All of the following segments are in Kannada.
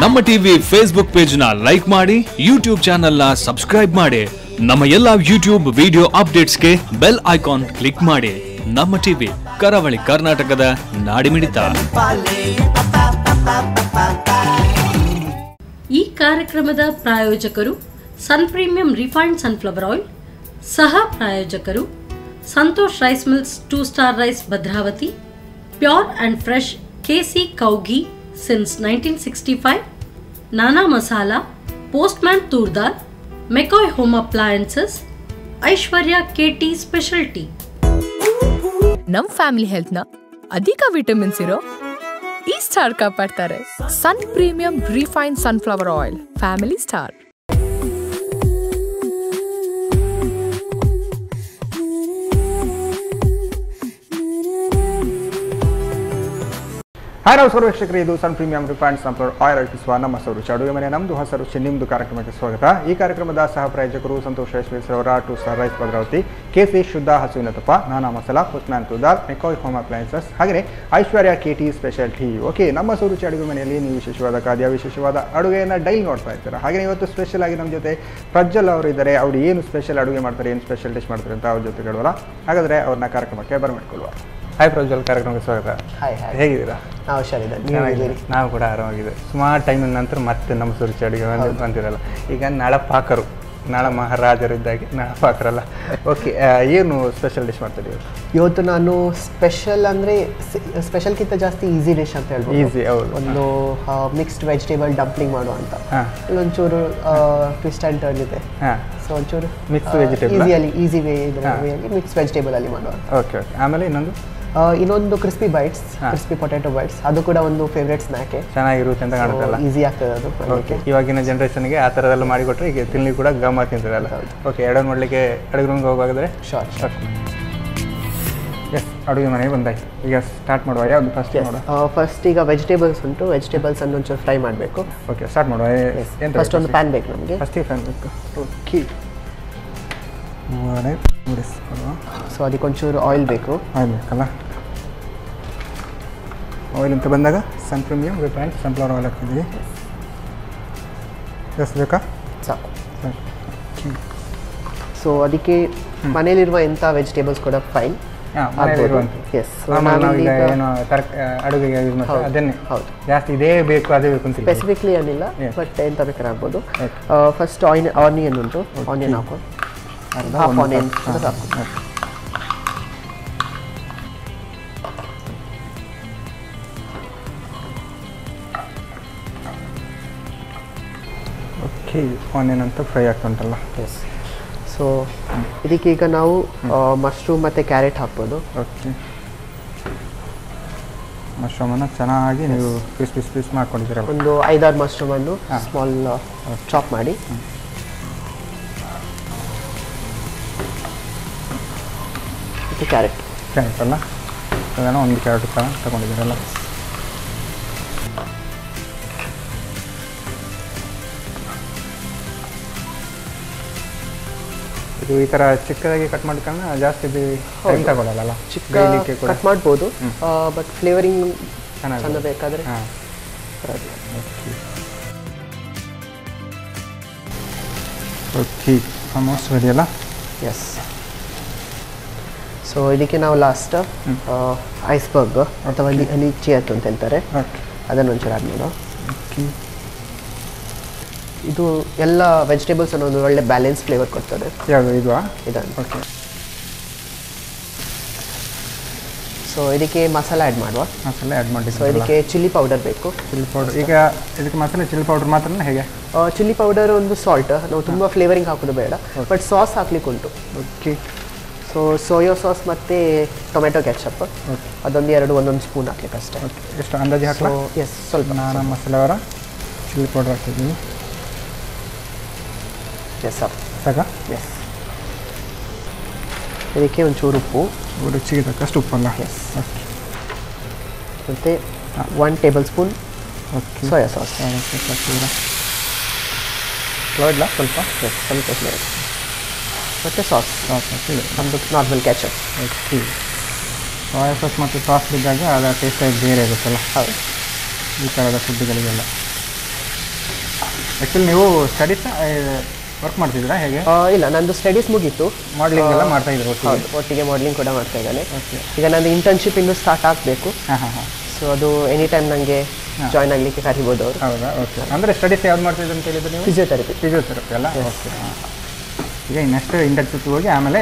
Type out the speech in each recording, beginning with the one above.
ನಮ್ಮ ಟಿವಿ ಫೇಸ್ಬುಕ್ ಪೇಜ್ ನ ಲೈಕ್ ಮಾಡಿ, ಯೂಟ್ಯೂಬ್ ಚಾನೆಲ್ ನ ಸಬ್ಸ್ಕ್ರೈಬ್ ಮಾಡಿ. ನಮ್ಮ ಎಲ್ಲಾ ಯೂಟ್ಯೂಬ್ ವಿಡಿಯೋ ಅಪ್ಡೇಟ್ಸ್ಗೆ ಬೆಲ್ ಐಕಾನ್ ಕ್ಲಿಕ್ ಮಾಡಿ. ನಮ್ಮ ಟಿವಿ ಕರಾವಳಿ ಕರ್ನಾಟಕದ ನಾಡಿಮಿಡಿತ. ಈ ಕಾರ್ಯಕ್ರಮದ ಪ್ರಾಯೋಜಕರು Sun premium refined sunflower oil, ಸಹ ಪ್ರಾಯೋಜಕರು Santosh rice mills 2 star rice Bhadravati, pure and fresh KC cow ghee since 1965, Nana masala, postman toor dal, McCoy home appliances, Aishwarya KT speciality. ನಮ್ ಫ್ಯಾಮಿಲಿ ಹೆಲ್ತ್ ನ ಅಧಿಕ ವಿಟಮಿನ್ಸ್ ಇರೋ ಈ ಸ್ಟಾರ್ ಕಾಪಾಡ್ತಾರೆ. Sun premium refined sunflower oil, family star. Hi ನಮಸ್ಕಾರ ವೀಕ್ಷಕರೇ, ಇದು Sun premium refined sunflower oil ಅರ್ಪಿಸುವ ನಮ್ಮ ಸರುಚಿ ಅಡುಗೆ ಮನೆ. ನಮ್ಮದು ಹೊಸ ರುಚಿ ನಿಮ್ಮದು ಕಾರ್ಯಕ್ರಮಕ್ಕೆ ಸ್ವಾಗತ. ಈ ಕಾರ್ಯಕ್ರಮದ ಸಹ ಪ್ರಾಯೋಜಕರು ಸಂತೋಷ್ ರೈಸ್ ಮಿಲ್ಸ್ ಅವರ 2 ಸ್ಟಾರ್ ರೈಸ್ ಭದ್ರಾವತಿ, ಕೆಸಿ ಶುದ್ಧ ಹಸುವಿನ ತುಪ್ಪ, Nana masala, postman toor dal, McCoy home appliances, ಹಾಗೆಯೇ ಐಶ್ವರ್ಯ ಕೆಟಿ ಸ್ಪೆಷಾಲಿಟಿ. ಓಕೆ, ನಮ್ಮ ಸರುಚಿ ಅಡುಗೆ ಮನೆಯಲ್ಲಿ ನೀವು ವಿಶೇಷವಾದ ಖಾದ್ಯ, ವಿಶೇಷವಾದ ಅಡುಗೆಯನ್ನು ಡೈಲಿ ನೋಡ್ತಾ ಇರ್ತಾರೆ. ಹಾಗೆ ಇವತ್ತು ಸ್ಪೆಷಲ್ ಆಗಿ ನಮ್ಮ ಜೊತೆ ಪ್ರಜ್ವಲ್ ಅವರು ಇದ್ದಾರೆ. ಅವರು ಏನು ಸ್ಪೆಷಲ್ ಅಡುಗೆ ಮಾಡ್ತಾರೆ, ಏನು ಸ್ಪೆಷಲ್ ಡಿಶ್ ಮಾಡ್ತಾರೆ ಅಂತ ಅವ್ರ ಜೊತೆ ಕೇಳುವಲ್ಲ. ಹಾಗಾದರೆ ಅವ್ರನ್ನ ಕಾರ್ಯಕ್ರಮಕ್ಕೆ ಬರಮಾಡ್ಕೊಳ್ಳುವ. ಹಾಯ್ ಪ್ರಜ್ವಲ್, ಕಾರ್ಯಕ್ರಮಕ್ಕೆ ಸ್ವಾಗತ. ಹಾಯ್, ಹೇಗಿದ್ದೀರಾ? ನಾವು ಕೂಡ ಆರಾಮಾಗಿದೆ. ಸುಮಾರು ಟೈಮಿನ ನಂತರ ಮತ್ತೆ ನಮ್ಮ ಸುರುಚಿ ಅಡುಗೆ ಬಂದಿರಲ್ಲ. ಈಗ ನಾಳಪಾಕರು, ನಾಳ ಮಹಾರಾಜರಿದ್ದಾಗೆ ನಾಳಪಾಕರಲ್ಲ. ಓಕೆ, ಏನು ಸ್ಪೆಷಲ್ ಡಿಶ್ ಮಾಡ್ತೀರಿ ಇವತ್ತು? ನಾನು ಸ್ಪೆಷಲ್ ಅಂದರೆ ಸ್ಪೆಷಲ್ಗಿಂತ ಜಾಸ್ತಿ ಈಸಿ ಡಿಶ್ ಅಂತ ಹೇಳ್ಬೋದು. ಈಸಿ, ಹೌದು. ಒಂದು ಮಿಕ್ಸ್ಡ್ ವೆಜಿಟೇಬಲ್ ಡಂಪ್ಲಿಂಗ್ ಮಾಡುವ ಅಂತ. ಇಲ್ಲೊಂಚೂರು ಟ್ವಿಸ್ಟ್ ಆ್ಯಂಡ್ ಟರ್ನ್ ಇದೆ. ಸೊ ಒಂಚೂರು ಮಿಕ್ಸ್ ವೆಜಿಟೇಬಲ್ ಈಸಿ ವೇಯಲ್ಲಿ ಮಿಕ್ಸ್ ವೆಜಿಟೇಬಲ್ ಅಲ್ಲಿ ಮಾಡುವ. Okay okay. ಆಮೇಲೆ ಇನ್ನೊಂದು crispy bites, crispy potato bites, ಅದು ಕೂಡ ಒಂದು ಫೇವ್ರೇಟ್ ಸ್ನ್ಯಾಕ್. ಚೆನ್ನಾಗಿರುತ್ತೆ ಅಂತ ಕಾಣುತ್ತಲ್ಲ, ಈಸಿ ಆಗ್ತದೆ ಅದು. ಓಕೆ, ಇವಾಗಿನ ಜನ್ರೇಷನ್ಗೆ ಆ ಥರದೆಲ್ಲ ಮಾಡಿಕೊಟ್ರೆ ಈಗ ತಿನ್ಲಿ ಕೂಡ ಗಮ್ಮ ತಿಂತಿರಲ್ಲ. ಓಕೆ, ಎರಡನ್ನು ಮಾಡಲಿಕ್ಕೆ ಅಡುಗೆ ರೂಮ್ಗೆ ಹೋಗೋದಾದ್ರೆ ಶೋರ್. ಎಸ್, ಅಡುಗೆ ಮನೆಗೆ ಬಂದಾಯ್ತು. ಈಗ ಸ್ಟಾರ್ಟ್ ಮಾಡುವ. ಯಾವುದು ಫಸ್ಟ್ ಮಾಡುವ? ಫಸ್ಟ್ ಈಗ ವೆಜಿಟೇಬಲ್ಸ್ ಉಂಟು, ವೆಜಿಟೇಬಲ್ಸ್ ಅನ್ನು ಒಂಚೂರು ಫ್ರೈ ಮಾಡಬೇಕು. ಓಕೆ, ಸ್ಟಾರ್ಟ್ ಮಾಡುವ. ಫಸ್ಟ್ ಒಂದು ಪ್ಯಾನ್ ಬೇಕು ನಮಗೆ. ಫಸ್ಟಿಗೆ ಪ್ಯಾನ್ ಬೇಕು. ಓಕೆ, ಮುಡಿಸ್ಕೊಡುವ. ಸೊ ಅದಕ್ಕೆ ಒಂಚೂರು ಆಯಿಲ್ ಬೇಕು. ಆಯಿಲ್ ಬೇಕಲ್ಲ. ಆಯಿಲ್ ಅಂತ ಬಂದಾಗ Sun premium refined sunflower oil ಹಾಕಿದ್ದೀವಿ. ಎಷ್ಟು ಬೇಕಾ? ಸಾಕು. ಸೊ ಅದಕ್ಕೆ ಮನೇಲಿರುವ ಎಂಥ ವೆಜಿಟೇಬಲ್ಸ್ ಕೂಡ ಫೈನ್. ಎಸ್, ಏನು ಅಡುಗೆಗೆ ಯೂಸ್ ಮಾಡ್ತೀವಿ ಅದನ್ನೇ. ಹೌದು, ಜಾಸ್ತಿ ಇದೇ ಬೇಕು ಅದೇ ಬೇಕು ಅಂತ ಸ್ಪೆಸಿಫಿಕ್ಲಿ ಏನಿಲ್ಲ, ಬಟ್ ಎಂಥ ಬೇಕಾದ್ರೆ ಆಗ್ಬೋದು. ಫಸ್ಟ್ ಆನಿಯನ್ ಉಂಟು, ಆನಿಯನ್ ಹಾಕೋ. ಹಾಫ್ ಆನಿಯನ್ ಸಾಕು. ಓಕೆ, ಆನಿಯನ್ ಅಂತ ಫ್ರೈ ಆಗ್ತುಂಟಲ್ಲ. ಎಸ್. ಸೊ ಇದಕ್ಕೆ ಈಗ ನಾವು ಮಶ್ರೂಮ್ ಮತ್ತು ಕ್ಯಾರೆಟ್ ಹಾಕ್ಬೋದು. ಓಕೆ, ಮಶ್ರೂಮನ್ನು ಚೆನ್ನಾಗಿ ನೀವು ಪೀಸ್ ಮಾಡ್ಕೊಂಡಿದ್ದೀರ. ಒಂದು 5-6 ಮಶ್ರೂಮನ್ನು ಸ್ಮಾಲ್ ಚಾಪ್ ಮಾಡಿ. ಮತ್ತು ಕ್ಯಾರೆಟ್ ಅಲ್ಲ, ಅದನ್ನು ಒಂದು ಕ್ಯಾರೆಟ್ ತಗೊಂಡಿದ್ದೀರಲ್ಲ. ಇದು ಈ ಥರ ಚಿಕ್ಕದಾಗಿ ಕಟ್ ಮಾಡ್ಕೊಂಡು ಜಾಸ್ತಿ ಟೈಮ್ ತಗೊಳ್ಳಲ್ಲ. ಚಿಕ್ಕ ಕಟ್ ಮಾಡ್ಬೋದು, ಬಟ್ ಫ್ಲೇವರಿಂಗ್ ಚೆಂದ ಬೇಕಾದರೆ. ಓಕೆ, ಆಲ್ಮೋಸ್ಟ್ ರೆಡಿ ಅಲ್ಲ. ಎಸ್. ಸೊ ಇದಕ್ಕೆ ನಾವು ಲಾಸ್ಟ್ ಐಸ್ಬರ್ಗ್ ಅಥವಾ ಲೀಚಿ ಅಂತ ಹೇಳ್ತಾರೆ, ಅದನ್ನು ಒಂಚೂರು ಆ್ಯಡ್ ಮಾಡೋ. ಓಕೆ, ಇದು ಎಲ್ಲ ವೆಜಿಟೇಬಲ್ಸ್ ಅನ್ನೋ ಒಂದು ಒಳ್ಳೆ ಬ್ಯಾಲೆನ್ಸ್ ಫ್ಲೇವರ್ ಕೊಡ್ತದೆ. ಯಾವುದು ಇದು? ಇದನ್ನು. ಓಕೆ. ಸೊ ಇದಕ್ಕೆ ಮಸಾಲೆ ಆ್ಯಡ್ ಮಾಡುವ. ಮಸಾಲೆ ಆ್ಯಡ್ ಮಾಡಿ. ಸೊ ಇದಕ್ಕೆ ಚಿಲ್ಲಿ ಪೌಡರ್ ಬೇಕು. Chilli powder. ಈಗ ಇದಕ್ಕೆ ಮಸಾಲೆ ಚಿಲ್ಲಿ ಪೌಡರ್ ಮಾತ್ರ ಹೇಗೆ? ಚಿಲ್ಲಿ ಪೌಡರ್, ಒಂದು ಸಾಲ್ಟ್. ನಾವು ತುಂಬ ಫ್ಲೇವರಿಂಗ್ ಹಾಕೋದು ಬೇಡ, ಬಟ್ ಸಾಸ್ ಹಾಕ್ಲಿಕ್ಕೆ ಉಂಟು. ಓಕೆ. ಸೊ ಸೋಯಾ ಸಾಸ್ ಮತ್ತು ಟೊಮೆಟೊ ಕೆಚಪ್, ಅದೊಂದು ಒಂದೊಂದು ಸ್ಪೂನ್ ಹಾಕ್ಲಿಕ್ಕೆ ಅಷ್ಟೇ. ಓಕೆ, ಎಷ್ಟು ಅಂದಾಜು ಹಾಕೋ? ಎಸ್, ಸ್ವಲ್ಪ. ನಾನು ಮಸಾಲೆ ಅವರ ಚಿಲ್ಲಿ ಪೌಡರ್ ಹಾಕ್ತಿದ್ದೀನಿ. ಎಸ್ ಸರ್, ಸಾಕಾ? ಎಸ್. ಇದಕ್ಕೆ ಒಂಚೂರು ಉಪ್ಪು, ರುಚಿಗೆ ತಕ್ಕಷ್ಟು ಉಪ್ಪಲ್ಲ. ಎಸ್. ಓಕೆ. ಮತ್ತು 1 table spoon okay soya sauce. ಫ್ಲೋಯ್ಡ್ಲ ಸ್ವಲ್ಪ? ಎಸ್, ಸ್ವಲ್ಪ ಫ್ಲೇವರ್. ಮತ್ತು ಸಾಸ್ ಒಂದು normal ketchup. Okay, soya sauce ಮತ್ತು ಸಾಸ್ ಬಿದ್ದಾಗ ಅದರ ಟೇಸ್ಟಾಗಿ ಬೇರೆ ಆಗುತ್ತಲ್ಲ. ಹೌದು. ಈ ಥರದ ಫುಡ್ಗಳಿಗೆಲ್ಲ. ಆ್ಯಕ್ಚುಲಿ ನೀವು ಸ್ಟಡೀಸ್ ವರ್ಕ್ ಮಾಡ್ತಿದ್ದೀರಾ ಹೇಗೆ? ಇಲ್ಲ, ನಂದು ಸ್ಟಡೀಸ್ ಮುಗೀತು. ಮಾಡಲಿಂಗ್ ಎಲ್ಲ ಮಾಡ್ತಾ ಇದ್ರು? ಹೌದು, ಒಟ್ಟಿಗೆ ಮಾಡಲಿಂಗ್ ಕೂಡ ಮಾಡ್ತಾ ಇದ್ದಾನೆ. ಈಗ ನಂದು ಇಂಟರ್ನ್ಶಿಪ್ ಇನ್ನೂ ಸ್ಟಾರ್ಟ್ ಆಗಬೇಕು. ಸೊ ಅದು ಎನಿ ಟೈಮ್ ನನಗೆ ಜಾಯ್ನ್ ಆಗಲಿಕ್ಕೆ ಕರಿಬೋದು ಅವರು. ಹೌದಾ? ಓಕೆ. ಅಂದರೆ ಸ್ಟಡೀಸ್ ಯಾವ್ದು ಮಾಡ್ತಿದ್ರು ಅಂತ ಹೇಳಿದ್ರೆ ನೀವು? ಫಿಸಿಯೋಥೆರಪಿ ಅಲ್ಲ? ಓಕೆ. ಈಗ ಇನ್ನೆಷ್ಟು ಇಂಟರ್ನ್ಶಿಪ್ ಹೋಗಿ ಆಮೇಲೆ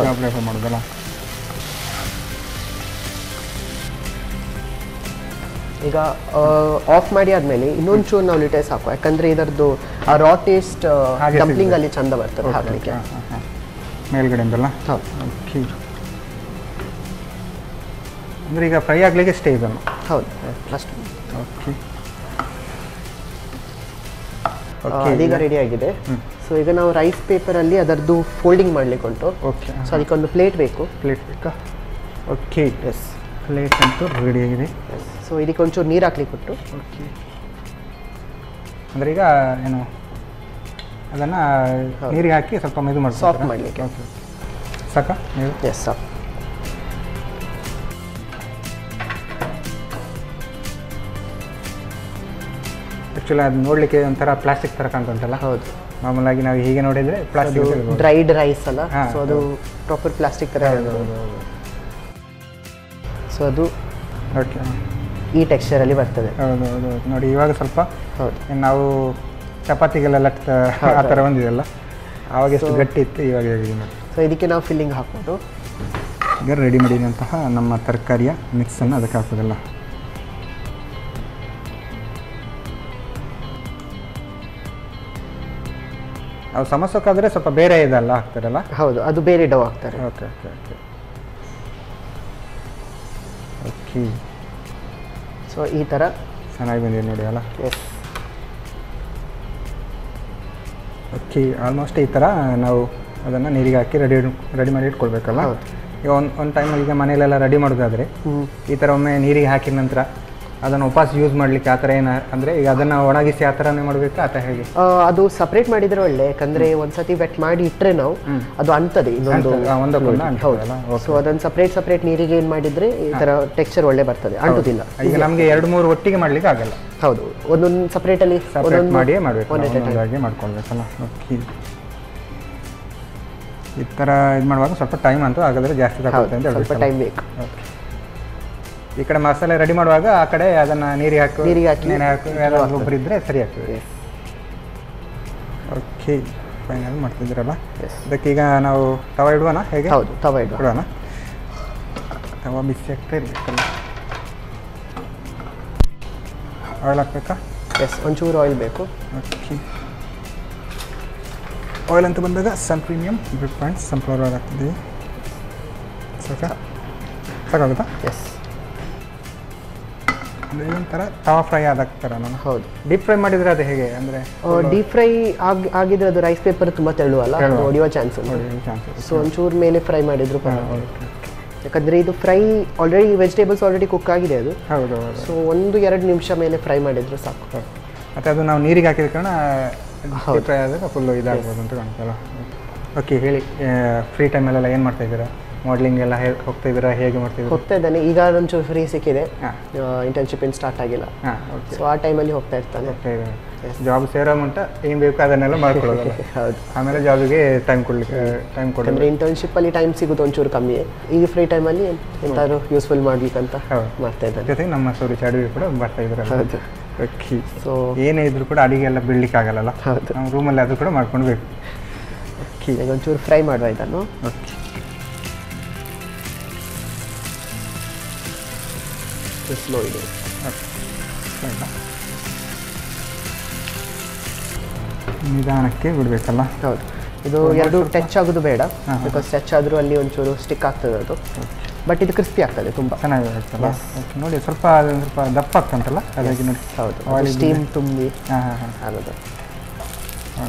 ಜಾಬ್ ರೆಫರ್ ಮಾಡೋದಲ್ಲ? ಈಗ ಆಫ್ ಮಾಡಿ ಆದಮೇಲೆ ಇನ್ನೊಂಚೂರು ನಾವು ಲಿಟೇಸ್ ಹಾಕುವ, ಯಾಕಂದರೆ ಇದರದ್ದು ಆ ರಾ ಟೇಸ್ಟ್ ಡಂಪ್ಲಿಂಗಲ್ಲಿ ಚಂದ ಬರ್ತದೆ ಹಾಕಲಿಕ್ಕೆ ಮೇಲ್ಗಡೆಯಿಂದಲ್ಲ? ಹೌದು. ಓಕೆ. ಅಂದರೆ ಈಗ ಫ್ರೈ ಆಗಲಿಕ್ಕೆ ಸ್ಟೇ ಇದನ್ನು? ಹೌದು, ಅಷ್ಟು. ಓಕೆ. ಅದೀಗ ರೆಡಿ ಆಗಿದೆ. ಸೊ ಈಗ ನಾವು ರೈಸ್ ಪೇಪರಲ್ಲಿ ಅದರದ್ದು ಫೋಲ್ಡಿಂಗ್ ಮಾಡಲಿಕ್ಕೆ ಉಂಟು. ಓಕೆ. ಸೊ ಅದಕ್ಕೊಂದು ಪ್ಲೇಟ್ ಬೇಕು. ಪ್ಲೇಟ್ ಬೇಕಾ? ಓಕೆ. ಎಸ್, ಪ್ಲೇಟ್ ಅಂತೂ ರೆಡಿ ಆಗಿದೆ. ಸೊ ಇದಕ್ಕೆ ಒಂಚೂರು ನೀರು ಹಾಕ್ಲಿಕ್ಕೆ ಉಂಟು. ಓಕೆ. ಅಂದರೆ ಈಗ ಏನು ಅದನ್ನು ನೀರಿಗೆ ಹಾಕಿ ಸ್ವಲ್ಪ ಇದು ಮಾಡಿ ಸಾಫ್ಟ್ ಮಾಡಲಿಕ್ಕೆ. ಓಕೆ. ಸಾಕಾ ನೀರು? ಎಸ್, ಸಾಕು. ಆ್ಯಕ್ಚುಲಿ ಅದು ನೋಡಲಿಕ್ಕೆ ಒಂಥರ ಪ್ಲಾಸ್ಟಿಕ್ ಥರ ಕಾಣ್ತುಂಟಲ್ಲ? ಹೌದು. ಮಾಮೂಲಾಗಿ ನಾವು ಹೀಗೆ ನೋಡಿದರೆ ಪ್ಲಾಸ್ಟಿಕ್ ಡ್ರೈಡ್ ರೈಸ್ ಅಲ್ಲ, ಸೊ ಅದು ಪ್ರಾಪರ್ ಪ್ಲಾಸ್ಟಿಕ್ ಥರ. ಸೊ ಅದು ಓಕೆ ಈ ಟೆಕ್ಸ್ಚರಲ್ಲಿ ಬರ್ತದೆ. ಹೌದು ಹೌದು. ನೋಡಿ ಇವಾಗ ಸ್ವಲ್ಪ ಹೌದು, ನಾವು ಚಪಾತಿಗೆಲ್ಲ ಆ ಥರ ಬಂದಿದೆಲ್ಲ, ಆವಾಗ ಎಷ್ಟು ಗಟ್ಟಿ ಇತ್ತು, ಇವಾಗ ಹೇಗಿದೆ ನೋಡಿ. ಸೊ ಇದಕ್ಕೆ ನಾವು ಫಿಲ್ಲಿಂಗ್ ಹಾಕ್ಬೋದು. ಈಗ ರೆಡಿ ಮಾಡಿದಂತಹ ನಮ್ಮ ತರಕಾರಿಯ ಮಿಕ್ಸನ್ನು ಅದಕ್ಕೆ ಹಾಕೋದಲ್ಲ. ನಾವು ಸಮೋಸಕ್ಕಾದರೆ ಸ್ವಲ್ಪ ಬೇರೆ ಇದೆಲ್ಲ ಹಾಕ್ತಾರಲ್ಲ? ಹೌದು, ಅದು ಬೇರೆ ಡವ್ ಹಾಕ್ತಾರೆ. Okay okay okay okay. So ಈ ಥರ ಚೆನ್ನಾಗಿ ಬಂದಿದೆ ನೋಡಿ ಅಲ್ಲ? ಎಸ್. ಓಕೆ. ಆಲ್ಮೋಸ್ಟ್ ಈ ಥರ ನಾವು ಅದನ್ನು ನೀರಿಗೆ ಹಾಕಿ ರೆಡಿ ಮಾಡಿ ಇಟ್ಕೊಳ್ಬೇಕಲ್ಲ? ಈಗ ಒಂದು ಟೈಮಲ್ಲಿ ಈಗ ಮನೆಯಲ್ಲೆಲ್ಲ ರೆಡಿ ಮಾಡೋದಾದರೆ ಈ ಥರ ಒಮ್ಮೆ ನೀರಿಗೆ ಹಾಕಿದ ನಂತರ ಅದನ್ನು ವಾಪಸ್ ಯೂಸ್ ಮಾಡಲಿಕ್ಕೆ ಆ ಥರ ಏನು ಅಂದರೆ ಈಗ ಅದನ್ನು ಒಣಗಿಸಿ ಆ ಥರನೇ ಮಾಡಬೇಕಾ ಅಥವಾ ಹೇಗೆ? ಅದು ಸಪ್ರೇಟ್ ಮಾಡಿದರೆ ಒಳ್ಳೆ, ಯಾಕಂದರೆ ಒಂದ್ಸತಿ ವೆಟ್ ಮಾಡಿ ಇಟ್ಟರೆ ನಾವು ಅದು ಅಂತದೆ ಇನ್ನೊಂದು. ಸೊ ಅದನ್ನು ಸಪ್ರೇಟ್ ನೀರಿಗೆ ಏನು ಮಾಡಿದರೆ ಈ ಥರ ಟೆಕ್ಸ್ಚರ್ ಒಳ್ಳೆ ಬರ್ತದೆ, ಅಂಟುದಿಲ್ಲ. ಈಗ ನಮಗೆ 2-3 ಒಟ್ಟಿಗೆ ಮಾಡಲಿಕ್ಕೆ ಆಗಲ್ಲ. ಹೌದು, ಒಂದೊಂದು ಸಪ್ರೇಟಲ್ಲಿ ಮಾಡಿಯೇ ಮಾಡಬೇಕು, ಒಂದೊಂದಾಗಿ ಮಾಡ್ಕೊಳ್ಬೇಕಲ್ಲ? ಓಕೆ. ಈ ಥರ ಇದು ಮಾಡುವಾಗ ಸ್ವಲ್ಪ ಟೈಮ್ ಅಂತೂ ಹಾಗಾದರೆ ಜಾಸ್ತಿ ತಗೊಳ್ಳುತ್ತೆ ಅಂತ ಸ್ವಲ್ಪ ಟೈಮ್ ಬೇಕು. ಓಕೆ. ಈ ಕಡೆ ಮಸಾಲೆ ರೆಡಿ ಮಾಡುವಾಗ ಆ ಕಡೆ ಅದನ್ನು ನೀರಿಗೆ ಹಾಕಿ ಗೊಬ್ಬರ ಇದ್ದರೆ ಸರಿ ಆಗ್ತದೆ. ಓಕೆ. ಫೈನಲ್ ಮಾಡ್ತಿದ್ದೀರಲ್ಲ? ಅದಕ್ಕೀಗ ನಾವು ತವ ಇಡುವನಾ ಹೇಗೆ? ಹೌದು, ತವ ಇಡುವಣ. ತವ ಬಿಸಿ ಆಗ್ತಾ ಇರಬೇಕಲ್ಲ? ಆಯಿಲ್ ಹಾಕ್ಬೇಕಾ? ಎಸ್, ಒಂಚೂರು ಆಯಿಲ್ ಬೇಕು. ಓಕೆ. ಆಯಿಲ್ ಅಂತ ಬಂದಾಗ Sun premium refined sunflower oil ಹಾಕ್ತಿದ್ದೀವಿ. ಸಾಕಾಗುತ್ತಾ? ಎಸ್. ಅಂದರೆ ಒಂಥರ ತವಾ ಫ್ರೈ ಆದಾಗ್ತಾರ ನಾನು? ಹೌದು. ಡೀಪ್ ಫ್ರೈ ಮಾಡಿದರೆ ಅದು ಹೇಗೆ ಅಂದರೆ? ಡೀಪ್ ಫ್ರೈ ಆಗಿದ್ರೆ ಅದು ರೈಸ್ ಪೇಪರ್ ತುಂಬ ತೆಳುವಲ್ಲ, ಹೊಡೆಯುವ ಚಾನ್ಸ್ ಉಂಟು. ಸೊ ಒಂಚೂರು ಮೇಲೆ ಫ್ರೈ ಮಾಡಿದ್ರು ಪರವಾಗಿಲ್ಲ, ಯಾಕಂದರೆ ಇದು fry already vegetables already cook ಆಗಿದೆ ಅದು. ಹೌದು. ಸೊ 1-2 ನಿಮಿಷ ಮೇಲೆ ಫ್ರೈ ಮಾಡಿದ್ರು ಸಾಕು. ಮತ್ತು ಅದು ನಾವು ನೀರಿಗೆ ಹಾಕಿದ ಕಾರಣ ಫ್ರೈ ಆದಾಗ ಫುಲ್ಲು ಇದಾಗ್ಬೋದು ಅಂತ ಕಾಣ್ತಲ್ಲ? ಓಕೆ. ಹೇಳಿ, ಫ್ರೀ ಟೈಮಲ್ಲೆಲ್ಲ ಏನು ಮಾಡ್ತಾಯಿದ್ದೀರಾ? ಮಾಡಲಿಂಗ್ ಎಲ್ಲ ಹೋಗ್ತಾ ಇದ್ದೀರಾ? ಹೇಗೆ ಮಾಡ್ತಿದ್ದೀರಾ? ಹೋಗ್ತಾ ಇದ್ದಾನೆ. ಈಗ ಒಂಚೂರು ಫ್ರೀ ಸಿಕ್ಕಿದೆ, ಇಂಟರ್ನ್ಶಿಪ್ ಏನು ಸ್ಟಾರ್ಟ್ ಆಗಿಲ್ಲ. ಸೊ ಆ ಟೈಮಲ್ಲಿ ಹೋಗ್ತಾ ಇರ್ತಾನೆ. ಜಾಬ್ ಸೇರೋ ಮಟ್ಟ ಏನು ಬೇಕು ಅದನ್ನೆಲ್ಲ ಮಾಡ್ಕೊಳ್ಳೋದು. ಹೌದು. ಆಮೇಲೆ ಜಾಬಿಗೆ ಟೈಮ್ ಕೊಡಲಿಕ್ಕೆ ಅಂದರೆ ಇಂಟರ್ನ್ಶಿಪ್ಪಲ್ಲಿ ಟೈಮ್ ಸಿಗೋದು ಒಂಚೂರು ಕಮ್ಮಿ. ಈಗ ಫ್ರೀ ಟೈಮಲ್ಲಿ ಎಂತಾದ್ರು ಯೂಸ್ಫುಲ್ ಮಾಡ್ಲಿಕ್ಕಂತ ಮಾಡ್ತಾ ಇದ್ದಾನೆ. ಜೊತೆಗೆ ನಮ್ಮ ಸೂರ್ಯ ಅಡುಗೆ ಕೂಡ ಬರ್ತಾ ಇದ್ದಾರೆ. ಹೌದು. ಓಕೆ. ಸೊ ಏನೇ ಇದ್ರೂ ಕೂಡ ಅಡುಗೆ ಎಲ್ಲ ಬಿಡ್ಲಿಕ್ಕೆ ಆಗಲ್ಲ? ಹೌದು. ನಮ್ಮ ರೂಮಲ್ಲಿ ಅದು ಕೂಡ ಮಾಡ್ಕೊಳ್ಬೇಕು. ಓಕೆ. ಈಗ ಒಂಚೂರು ಫ್ರೈ ಮಾಡುವ ಇದನ್ನು. ಓಕೆ. ಸ್ಲೋ ಇದೆ. ನಿಧಾನಕ್ಕೆ ಬಿಡಬೇಕಲ್ಲ? ಹೌದು. ಇದು ಎರಡು ಟಚ್ ಆಗೋದು ಬೇಡ, ಬಿಕಾಸ್ ಟಚ್ ಆದರೂ ಅಲ್ಲಿ ಒಂಚೂರು ಸ್ಟಿಕ್ ಆಗ್ತದೆ ಅದು. ಬಟ್ ಇದು ಕ್ರಿಸ್ಪಿ ಆಗ್ತದೆ ತುಂಬ ಚೆನ್ನಾಗಿರುತ್ತಲ್ಲ? ನೋಡಿ ಸ್ವಲ್ಪ ದಪ್ಪ ಆಗ್ತಂತಲ್ಲ ಹಾಗಾಗಿ ನೋಡಿ. ಹೌದು, ಸ್ಟೀಮ್ ತುಂಬಿ ಅನ್ನೋದು.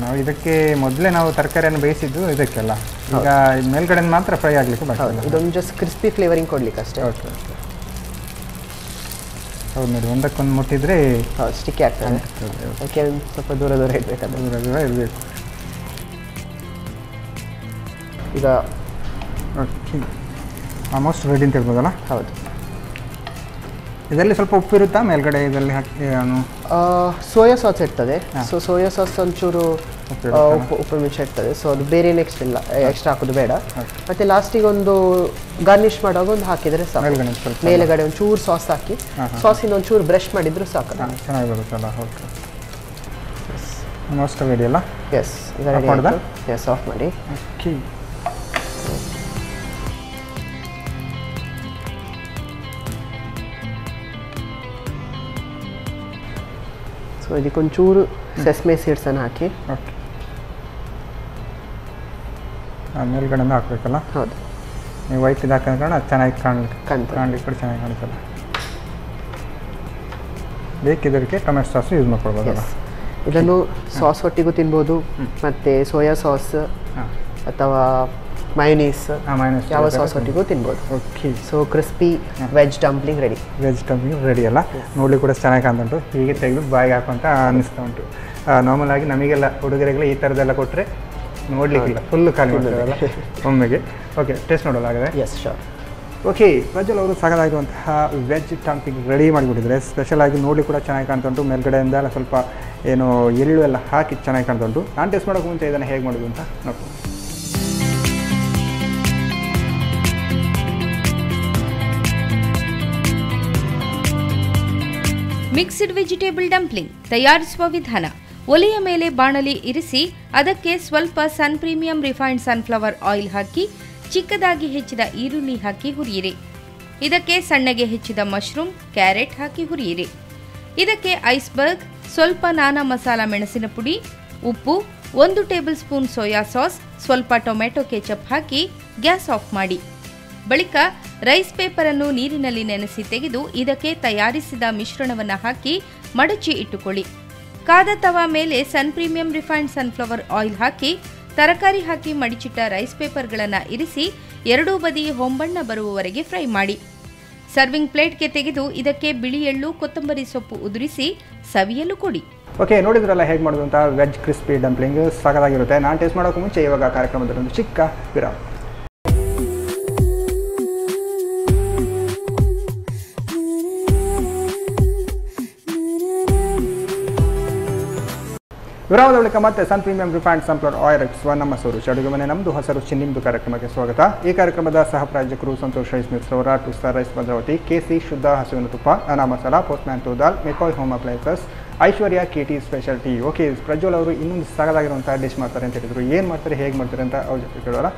ನಾವು ಇದಕ್ಕೆ ಮೊದಲೇ ನಾವು ತರಕಾರಿಯನ್ನು ಬೇಯಿಸಿದ್ದು ಇದಕ್ಕೆಲ್ಲ, ಈಗ ಮೇಲ್ಗಡೆ ಮಾತ್ರ ಫ್ರೈ ಆಗಲಿಕ್ಕೆ ಬರ್ತದೆ. ಇದೊಂದು ಜಸ್ಟ್ ಕ್ರಿಸ್ಪಿ ಫ್ಲೇವರಿಂಗ್ ಕೊಡ್ಲಿಕ್ಕೆ ಅಷ್ಟೇ. Okay okay. ಹೌದು ನೋಡಿ, ಒಂದಕ್ಕೊಂದು ಮುಟ್ಟಿದ್ರೆ ಸ್ಟಿಕ್ಕಿ ಆಗ್ತದೆ. ಅದಕ್ಕೆ ಸ್ವಲ್ಪ ದೂರ ಇಡಬೇಕಾದ್ರೆ ದೂರ ಇರಬೇಕು. ಈಗ ಓಕೆ, ಆಲ್ಮೋಸ್ಟ್ ರೆಡಿ ಅಂತ ಹೇಳ್ಬೋದಲ್ಲ? ಹೌದು. ಇದರಲ್ಲಿ ಸ್ವಲ್ಪ ಉಪ್ಪು ಇರುತ್ತಾ ಮೇಲ್ಗಡೆ ಇದರಲ್ಲಿ ಹಾಕಿ ಸೋಯಾ ಸಾಸ್ ಇರ್ತದೆ. ಸೊ ಸೋಯಾ ಸಾಸ್ ಒಂಚೂರು ಉಪ್ಪು ಮಿಂಚ ಇರ್ತದೆ. ಸೊ ಅದು ಬೇರೆ ನೆಕ್ಸ್ಟ್ ಇಲ್ಲ, ಎಕ್ಸ್ಟ್ರಾ ಹಾಕೋದು ಬೇಡ. ಮತ್ತೆ ಲಾಸ್ಟಿಗೆ ಒಂದು ಗಾರ್ನಿಶ್ ಮಾಡುವಾಗ ಒಂದು ಹಾಕಿದರೆ ಸಾಕು. ಮೇಲೆಗಡೆ ಒಂಚೂರು ಸಾಸ್ ಹಾಕಿ ಸಾಸಿಂದ ಒಂಚೂರು ಬ್ರಷ್ ಮಾಡಿದ್ರು ಸಾಕು. ಚೆನ್ನಾಗಿ ಬರುತ್ತಲ್ಲ. ಓಕೆ, ಮೋಸ್ಟ್ ರೆಡಿ ಅಲ್ಲ? ಎಸ್, ಈಗ ರೆಡಿ. ಎಸ್, ಆಫ್ ಮಾಡಿ. ಓಕೆ, ಸೊ ಇದಕ್ಕೊಂಚೂರು ಸೆಸ್ಮೆ ಸೀಡ್ಸನ್ನು ಹಾಕಿ. ಓಕೆ, ಮೇಲ್ಗಡೆಯಿಂದ ಹಾಕಬೇಕಲ್ಲ? ಹೌದು. ನೀವು ವೈಟ್ ಇದು ಹಾಕಿದ ಕಾರಣ ಚೆನ್ನಾಗಿ ಕಾಣಲಿಕ್ಕೆ ಕೂಡ ಚೆನ್ನಾಗಿ ಕಾಣಿಸಲ್ಲ. ಬೇಕಿದ್ದಕ್ಕೆ ಟೊಮೆಟೊ ಸಾಸ್ ಯೂಸ್ ಮಾಡ್ಕೊಳ್ಬೋದಲ್ಲ? ಇದನ್ನು ಸಾಸ್ ಒಟ್ಟಿಗೂ ತಿನ್ಬೋದು, ಮತ್ತು ಸೋಯಾ ಸಾಸ್ ಅಥವಾ ಮಯೋನೀಸ್ ಯಾವ ಸಾಸ್ ಒಟ್ಟಿಗೂ ತಿನ್ಬೋದು. Okay, so crispy veg dumpling ready. Veg dumpling ready ಅಲ್ಲ? ನೋಡ್ಲಿಕ್ಕೆ ಕೂಡ ಚೆನ್ನಾಗಿ ಕಾಣ್ತುಂಟು. ಹೀಗೆ ತೆಗೆದು ಬಾಯಿಗೆ ಹಾಕುವಂತ ಅನ್ನಿಸ್ತಾ ಉಂಟು. ನಾರ್ಮಲ್ ಆಗಿ ನಮಗೆಲ್ಲ ಹುಡುಗರಿಗೆಲ್ಲ ಈ ಥರದ್ದೆಲ್ಲ ಕೊಟ್ಟರೆ ನೋಡಲಿಕ್ಕಿಲ್ಲ, ಫುಲ್ಲು ಖಾಲಿ ಮಾಡ್ತಾರಲ್ಲ ಒಮ್ಮೆಗೆ. ಓಕೆ, ಟೇಸ್ಟ್ ನೋಡೋಲ್ಲ ಹಾಗಾದರೆ? S, sure. ಓಕೆ, ಪ್ರಜ್ವಲ್ ಅವರು ಸಾಕಾಗಿರುವಂತಹ ವೆಜ್ ಡಂಪ್ಲಿಂಗ್ ರೆಡಿ ಮಾಡಿಬಿಟ್ಟಿದ್ದಾರೆ. ಸ್ಪೆಷಲಾಗಿ ನೋಡಲಿಕ್ಕೆ ಕೂಡ ಚೆನ್ನಾಗಿ ಕಾಣ್ತಾ ಉಂಟು. ಮೇಲ್ಗಡೆಯಿಂದ ಸ್ವಲ್ಪ ಏನು ಎಳ್ಳು ಎಲ್ಲ ಹಾಕಿ ಚೆನ್ನಾಗಿ ಕಾಣ್ತಾ ಉಂಟು. ನಾನು ಟೇಸ್ಟ್ ಮಾಡೋಕೆ ಮುಂಚೆ ಇದನ್ನು ಹೇಗೆ ಮಾಡೋದು ಅಂತ ನೋಡ್ತೀನಿ. ಮಿಕ್ಸ್ಡ್ ವೆಜಿಟೇಬಲ್ ಡಂಪ್ಲಿಂಗ್ ತಯಾರಿಸುವ ವಿಧಾನ: ಒಲೆಯ ಮೇಲೆ ಬಾಣಲಿ ಇರಿಸಿ ಅದಕ್ಕೆ ಸ್ವಲ್ಪ ಸನ್ ಪ್ರೀಮಿಯಂ ರಿಫೈನ್ಡ್ ಸನ್ಫ್ಲವರ್ ಆಯಿಲ್ ಹಾಕಿ ಚಿಕ್ಕದಾಗಿ ಹೆಚ್ಚಿದ ಈರುಳ್ಳಿ ಹಾಕಿ ಹುರಿಯಿರಿ. ಇದಕ್ಕೆ ಸಣ್ಣಗೆ ಹೆಚ್ಚಿದ ಮಶ್ರೂಮ್, ಕ್ಯಾರೆಟ್ ಹಾಕಿ ಹುರಿಯಿರಿ. ಇದಕ್ಕೆ ಐಸ್ಬರ್ಗ್, ಸ್ವಲ್ಪ ನಾನಾ ಮಸಾಲ ಮೆಣಸಿನ ಪುಡಿ, ಉಪ್ಪು, 1 ಟೇಬಲ್ ಸ್ಪೂನ್ ಸೋಯಾ ಸಾಸ್, ಸ್ವಲ್ಪ ಟೊಮೆಟೊ ಕೆಚಪ್ ಹಾಕಿ ಗ್ಯಾಸ್ ಆಫ್ ಮಾಡಿ. ಬಳಿಕ ರೈಸ್ ಪೇಪರ್ ಅನ್ನು ನೀರಿನಲ್ಲಿ ನೆನೆಸಿ ತೆಗೆದು ಇದಕ್ಕೆ ತಯಾರಿಸಿದ ಮಿಶ್ರಣವನ್ನು ಹಾಕಿ ಮಡಚಿ ಇಟ್ಟುಕೊಳ್ಳಿ. ಕಾದ ತವಾ ಮೇಲೆ ಸನ್ ಪ್ರೀಮಿಯಂ ರಿಫೈನ್ಡ್ ಸನ್ಫ್ಲವರ್ ಆಯಿಲ್ ಹಾಕಿ ತರಕಾರಿ ಹಾಕಿ ಮಡಿಚಿಟ್ಟ ರೈಸ್ ಪೇಪರ್ಗಳನ್ನು ಇರಿಸಿ ಎರಡೂ ಬದಿ ಹೊಂಬಣ್ಣ ಬರುವವರೆಗೆ ಫ್ರೈ ಮಾಡಿ. ಸರ್ವಿಂಗ್ ಪ್ಲೇಟ್ಗೆ ತೆಗೆದು ಇದಕ್ಕೆ ಬಿಳಿ ಎಳ್ಳು, ಕೊತ್ತಂಬರಿ ಸೊಪ್ಪು ಉದುರಿಸಿ ಸವಿಯಲು ಕೊಡಿ. ಓಕೆ, ನೋಡಿದ್ರಲ್ಲ ಹೇಗೆ ಮಾಡೋದು ಅಂತ. ವೆಜ್ ಕ್ರಿಸ್ಪಿ ಡಂಪ್ಲಿಂಗ್ ಸಾಕಾಗಿರುತ್ತೆ. ನಾನು ಟೇಸ್ಟ್ ಮಾಡೋಕೆ ಮುಂಚೆ ಇವಾಗ ಕಾರ್ಯಕ್ರಮದಲ್ಲಿ ಒಂದು ಚಿಕ್ಕ ವಿರಾಮ. ವಿರಾಮದ ಬಳಿಕ ಮತ್ತೆ ಸನ್ ಪ್ರೀಮಿಯಂ ರಿಫೈನ್ಡ್ ಸನ್ಫ್ಲವರ್ ಆಯಿಲ್ ರಚಿಸುವ ನಮ್ಮ ಸೌರುಚಿ ಅಡುಗೆ ಮನೆ ನಮ್ಮದು ಹೊಸ ರುಚಿ ನಿಮ್ಮದು ಕಾರ್ಯಕ್ರಮಕ್ಕೆ ಸ್ವಾಗತ. ಈ ಕಾರ್ಯಕ್ರಮದ ಸಹ ಪ್ರಾಯೋಜಕರು ಸಂತೋಷ್ ರೈಸ್ ಮಿಲ್ಸ್ ರವರ, 2 ಸ್ಟಾರ್ ರೈಸ್ ಭದ್ರಾವತಿ, KC ಶುದ್ಧ ಹಸುವಿನ ತುಪ್ಪ, Nana masala, postman toor dal, McCoy home appliances, Aishwarya KT speciality. Okay, Prajwal ಅವರು ಇನ್ನೊಂದು ಸಾಕಾಗಿರುವಂಥ ಡಿಶ್ ಮಾಡ್ತಾರೆ ಅಂತ ಹೇಳಿದ್ರು. ಏನು ಮಾಡ್ತಾರೆ, ಹೇಗೆ ಮಾಡ್ತಾರೆ ಅಂತ ಅವ್ರ ಜೊತೆ ಕೇಳೋಲ್ಲ.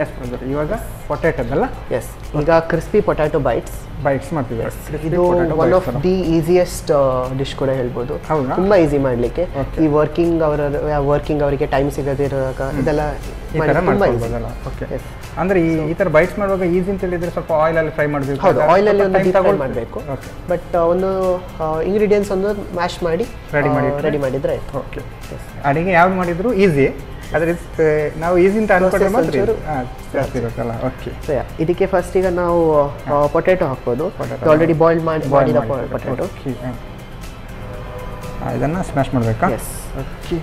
ಎಸ್ ಪ್ರಜ್ವಲ್, ಇವಾಗ ಪೊಟ್ಯಾಟೋದಲ್ಲ? ಎಸ್, ಈಗ ಕ್ರಿಸ್ಪಿ ಪೊಟ್ಯಾಟೊ ಬೈಟ್ಸ್ ಮಾಡ್ತಿದ್ದಾರೆ. ಇದು one of the easiest dish ಕೂಡ ಹೇಳ್ಬೋದು. ತುಂಬಾ ಈಸಿ ಮಾಡಲಿಕ್ಕೆ. ಈ ವರ್ಕಿಂಗ್ ಅವರಿಗೆ ಟೈಮ್ ಸಿಗದಿರುವಾಗ ಇದೆಲ್ಲ ಮಾಡ್ಬೋದಲ್ಲ? ಓಕೆ, ಅಂದ್ರೆ ಈ ತರ ಬೈಟ್ಸ್ ಮಾಡುವಾಗ ಈಸಿ ಅಂತ ಹೇಳಿದ್ರೆ ಸ್ವಲ್ಪ ಆಯಿಲ್ ಅಲ್ಲಿ ಫ್ರೈ ಮಾಡಬೇಕು. ಹೌದು, ಆಯಿಲ್ ಅಲ್ಲಿ ಒಂದು ಡೀಪ್ ಫ್ರೈ ಮಾಡಬೇಕು. ಬಟ್ ಒಂದು ಇಂಗ್ರೀಡಿಯೆಂಟ್ಸ್ ಒಂದು ಮ್ಯಾಶ್ ಮಾಡಿ ರೆಡಿ ಮಾಡಿದ್ರೆ ಆಯ್ತು. ಓಕೆ, ಅಡಿಗೆ ಯಾವ್ದು ಮಾಡಿದ್ರು ಈಸಿ. ಆದರೆ ನಾವು ಈಸಿ ಅಂತ ಅನ್ಕೊಂಡ್ರೆ ಮಾತ್ರ ಜಾಸ್ತಿ ಇರುತ್ತಲ್ಲ. ಓಕೆ, ಇದಕ್ಕೆ ಫಸ್ಟ್ ಈಗ ನಾವು ಪೊಟ್ಯಾಟೊ ಹಾಕ್ಬೋದು. ಆಲ್ರೆಡಿ ಬಾಯ್ಲ್ ಮಾಡಿದ ಪೊಟ್ಯಾಟೊ. ಇದನ್ನು ಸ್ಮ್ಯಾಶ್ ಮಾಡಬೇಕಾ? ಓಕೆ,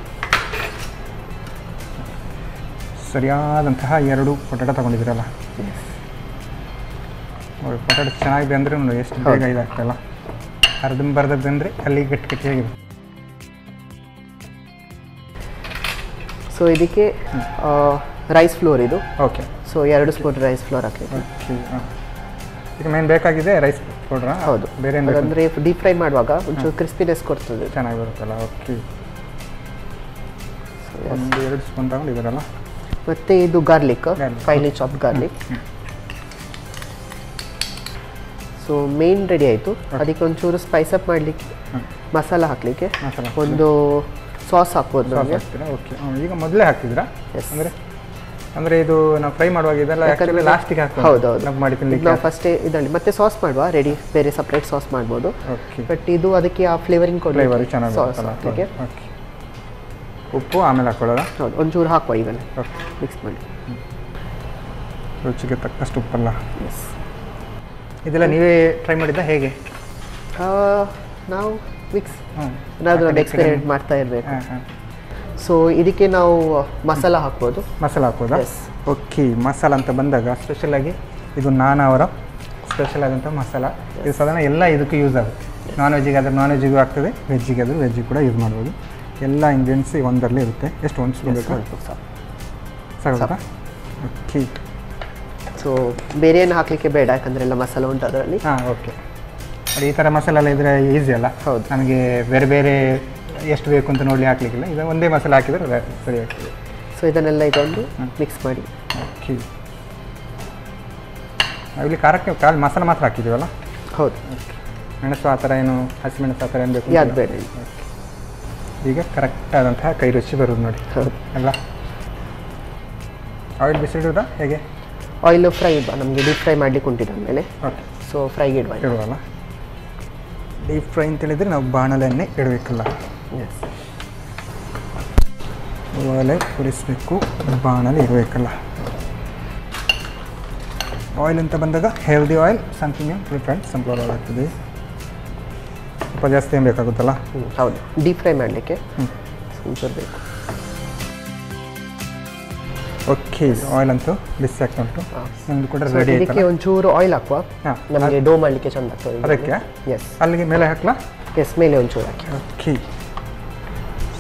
ಸರಿಯಾದಂತಹ 2 ಪೊಟ್ಯಾಟೊ ತಗೊಂಡಿದ್ದೀರಲ್ಲ. ನೋಡಿ, ಪೊಟ್ಯಾಟೊ ಚೆನ್ನಾಗಿ ಬೆಂದರೆ ನೋಡಿ ಎಷ್ಟು ಬೇಗ ಇದಾಗ್ತಲ್ಲ. ಅರ್ಧಂಬರ್ಧ ಬೆಂದರೆ ಅಲ್ಲಿ ಗಟ್ಟಿಯಾಗಿದೆ. ಸೊ ಇದಕ್ಕೆ ರೈಸ್ ಫ್ಲೋರ್ ಇದು. Okay, so 2 spoon rice flour ಹಾಕಿ. ಈಗ ಮೇನ್ ಬೇಕಾಗಿದೆ ರೈಸ್ ಪೌಡ್ರಾ? ಹೌದು, ಬೇರೆ ಅಂದರೆ ಡೀಪ್ ಫ್ರೈ ಮಾಡುವಾಗ ಒಂಚೂರು ಕ್ರಿಸ್ಪಿನೆಸ್ ಕೊಡ್ತದೆ, ಚೆನ್ನಾಗಿ ಬರುತ್ತಲ್ಲ. ಓಕೆ, 1-2 ಸ್ಪೂನ್ ತಗೊಂಡಿದ್ದೀರಲ್ಲ. ಮತ್ತು ಇದು garlic, finely chopped garlic. So main ready ಆಯಿತು. ಅದಕ್ಕೆ ಒಂಚೂರು ಸ್ಪೈಸ್ ಅಪ್ ಮಾಡಲಿಕ್ಕೆ ಮಸಾಲ ಹಾಕಲಿಕ್ಕೆ ಒಂದು ಸಾಸ್ ಹಾಕ್ಬೋದು. ಓಕೆ, ಈಗ ಮೊದಲೇ ಹಾಕ್ತಿದ್ರಾ? ಅಂದರೆ ಇದು ನಾವು ಫ್ರೈ ಮಾಡುವಾಗ ಇದೆಲ್ಲ ಆ್ಯಕ್ಚುಲಿ ಲಾಸ್ಟಿಗೆ ಹಾಕ್ಬೋದು. ಹೌದೌದು, ಮಾಡಿ ನಾವು ಫಸ್ಟೇ ಇದರಲ್ಲಿ ಮತ್ತೆ ಸಾಸ್ ಮಾಡುವ ರೆಡಿ, ಬೇರೆ ಸಪ್ರೇಟ್ ಸಾಸ್ ಮಾಡ್ಬೋದು. ಓಕೆ, ಬಟ್ ಇದು ಅದಕ್ಕೆ ಆ ಫ್ಲೇವರಿಂಗ್ ಫ್ಲೇವರ್ ಚೆನ್ನಾಗಿ. ಓಕೆ, ಉಪ್ಪು ಆಮೇಲೆ ಹಾಕೊಳ್ಳೋದಾ? ಹೌದು, ಒಂಚೂರು ಹಾಕುವ ಈಗಲೇ. ಮಿಕ್ಸ್ ಮಾಡಿ ರುಚಿಗೆ ತಕ್ಕಷ್ಟು ಉಪ್ಪಲ್ಲ. ಎಸ್, ಇದೆಲ್ಲ ನೀವೇ ಟ್ರೈ ಮಾಡಿದ್ದ ಹೇಗೆ? ನಾವು ಮಿಕ್ಸ್ ಏನಾದರೂ ಒಂದು ಎಕ್ಸ್ಪೆರಿಮೆಂಟ್ ಮಾಡ್ತಾ ಇರಬೇಕು. ಸೊ ಇದಕ್ಕೆ ನಾವು ಮಸಾಲ ಹಾಕ್ಬೋದಾ? ಓಕೆ, ಮಸಾಲ ಅಂತ ಬಂದಾಗ ಸ್ಪೆಷಲಾಗಿ ಇದು ನಾನಾ ಅವರ ಸ್ಪೆಷಲ್ ಆದಂಥ ಮಸಾಲ. ಇದು ಸಾಧಾರಣ ಎಲ್ಲ ಇದಕ್ಕೂ ಯೂಸ್ ಆಗುತ್ತೆ. ನಾನ್ ವೆಜ್ಜಿಗಾದ್ರೆ ನಾನ್ ವೆಜ್ಜಿಗೂ ಆಗ್ತದೆ, ವೆಜ್ಜಿಗಾದ್ರೆ ವೆಜ್ಜಿಗೆ ಕೂಡ ಯೂಸ್ ಮಾಡ್ಬೋದು. ಎಲ್ಲ ಇಂಗ್ರೀಡಿಯೆಂಟ್ಸ್ ಒಂದರಲ್ಲೇ ಇರುತ್ತೆ. ಎಷ್ಟು ಒಂದು ಸ್ಪೂನ್ ಬೇಕು ಸಾಕು? ಓಕೆ. ಸೊ ಬೇರೆ ಏನು ಹಾಕಲಿಕ್ಕೆ ಬೇಡ, ಯಾಕಂದರೆ ಎಲ್ಲ ಮಸಾಲೆ ಉಂಟು ಅದರಲ್ಲಿ. ಹಾಂ ಓಕೆ. ಅದು ಈ ಥರ ಮಸಾಲೆ ಎಲ್ಲ ಇದ್ದರೆ ಈಸಿ ಅಲ್ಲ. ಹೌದು. ನಮಗೆ ಬೇರೆ ಬೇರೆ ಎಷ್ಟು ಬೇಕು ಅಂತ ನೋಡಲಿ ಹಾಕ್ಲಿಕ್ಕಿಲ್ಲ. ಇದು ಒಂದೇ ಮಸಾಲೆ ಹಾಕಿದರೆ ಸರಿ ಆಗ್ತದೆ. ಸೊ ಇದನ್ನೆಲ್ಲ ಈಗ ಒಂದು ಮಿಕ್ಸ್ ಮಾಡಿ. ಓಕೆ. ನಾವಿಲ್ಲಿ ಖಾರಕ್ಕೆ ಮಸಾಲೆ ಮಾತ್ರ ಹಾಕಿದ್ದೀವಲ್ಲ? ಹೌದು. ಮೆಣಸು ಆ ಥರ ಏನು ಹಸಿಮೆಣಸು ಆ ಥರ ಏನು ಬೇಕು ಯಾವ್ದು ಬೇಡ. ಈಗ ಕರೆಕ್ಟ್ ಆದಂತಹ ಕೈ ರುಚಿ ಬರೋದು ನೋಡಿ. ಹೌದು ಅಲ್ಲ? ಆಯಿಲ್ ಬಿಸಿಡುವುದಾ ಹೇಗೆ? ಆಯಿಲ್ ಫ್ರೈ ನಮಗೆ ಡೀಪ್ ಫ್ರೈ ಮಾಡಲಿಕ್ಕೆ ಉಂಟಿದೆ ಆಮೇಲೆ. ಓಕೆ. ಸೊ ಫ್ರೈಗೆ ಇಡುವಲ್ಲ? ಡೀಪ್ ಫ್ರೈ ಅಂತೇಳಿದರೆ ನಾವು ಬಾಣಲೆಣ್ಣೆ ಇಡಬೇಕಲ್ಲ? ಎಸ್. ಒಲೆ ಉರಿಸಬೇಕು, ಬಾಣಲೆ ಇರಬೇಕಲ್ಲ? ಆಯಿಲ್ ಅಂತ ಬಂದಾಗ healthy oil, sunflower refined sunflower oil ಆಗ್ತದೆ. ಸ್ವಲ್ಪ ಜಾಸ್ತಿ ಏನು ಬೇಕಾಗುತ್ತಲ್ಲ? ಹೌದು, ಡೀಪ್ ಫ್ರೈ ಮಾಡಲಿಕ್ಕೆ ಒಂಚೂರು ಬೇಕು. ಓಕೆ. ಆಯಿಲ್ ಅಂತೂ ಬಿಸಿ ಆಗ್ತಾ ಉಂಟು. ನಿಮ್ದು ಕೂಡ ರೆಡಿ ಇದಕ್ಕೆ ಆಯ್ತಲ್ಲ? ಒಂಚೂರು ಆಯಿಲ್ ಹಾಕುವ, ನಮಗೆ ಡೋ ಮಾಡಲಿಕ್ಕೆ ಚೆಂದ ಆಗ್ತದೆ. ಅದಕ್ಕೆ ಎಸ್. ಅಲ್ಲಿಗೆ ಮೇಲೆ ಹಾಕ್ಲಾ? ಎಸ್, ಮೇಲೆ ಒಂಚೂರು ಹಾಕಿ. ಓಕೆ.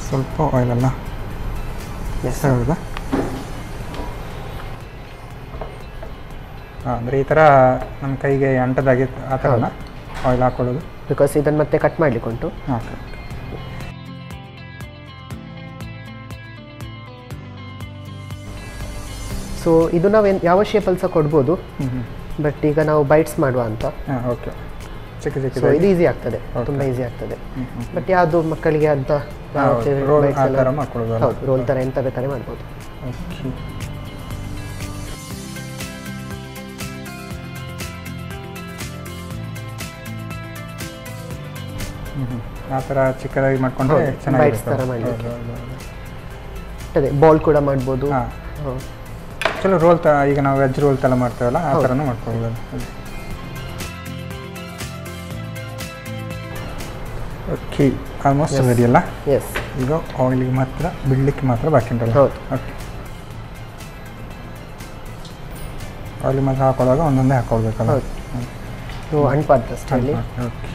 ಸ್ವಲ್ಪ ಆಯಿಲ್ ಅಲ್ಲ? ಎಸ್. ಹೌದಾ? ಹಾಂ, ಅಂದರೆ ಈ ಥರ ನಮ್ಮ ಕೈಗೆ ಅಂಟದಾಗಿ ಆ ಥರನ ಆಯಿಲ್ ಹಾಕ್ಕೊಳ್ಳೋದು? ಬಿಕಾಸ್ ಇದನ್ನು ಮತ್ತೆ ಕಟ್ ಮಾಡಲಿಕ್ಕೆ ಉಂಟು. ಓಕೆ. ಸೊ ಇದು ನಾವು ಯಾವ ಶೇಪಲ್ಲಿ ಸಹ ಕೊಡ್ಬೋದು, ಬಟ್ ಈಗ ನಾವು ಬೈಟ್ಸ್ ಮಾಡುವ ಅಂತ. ಹಾಂ ಓಕೆ. ಚಿಕ್ಕ ಚಿಕ್ಕ. ಸೊ ಇದು ಈಸಿ ಆಗ್ತದೆ, ತುಂಬ ಈಸಿ ಆಗ್ತದೆ. ಬಟ್ ಯಾವುದು ಮಕ್ಕಳಿಗೆ ಅಂತ ಮಾಡ್ಕೊಳ್ಬೋದು. ಹೌದು, ರೋಲ್ ಥರ ಎಂತ ಬೇಕಾದ್ರೆ ಮಾಡ್ಬೋದು. ಓಕೆ. ಆ ಥರ ಚಿಕ್ಕದಾಗಿ ಮಾಡಿಕೊಂಡ್ರೆ ಬೈಟ್ಸ್ ಥರ ಮಾಡಲಿಕ್ಕೆ ಅದೇ ಬಾಲ್ ಕೂಡ ಮಾಡ್ಬೋದು. ಹಾಂ, ಚಲೋ. ರೋಲ್ ಈಗ ನಾವು ವೆಜ್ ರೋಲ್ ಥರ ಮಾಡ್ತೇವಲ್ಲ ಆ ಥರನೂ ಮಾಡ್ಕೊಳ್ಬೋದು. ಓಕೆ. ಆಲ್ಮೋಸ್ಟ್ ರೆಡಿ ಅಲ್ಲ? ಎಸ್. ಈಗ ಆಯಿಲಿಗೆ ಮಾತ್ರ ಬಿಡಲಿಕ್ಕೆ ಮಾತ್ರ ಬಾಕಿ ಉಂಟಲ್ಲ? ಹೌದು. ಓಕೆ. ಆಯಿಲ್ ಮಾತ್ರ ಹಾಕೊಳ್ಳುವಾಗ ಒಂದೊಂದೇ ಹಾಕ್ಕೊಳ್ಬೇಕಲ್ಲ? ಹೌದು. ಇದು ಅನ್ಪಾದಷ್ಟರಲ್ಲಿ. ಓಕೆ.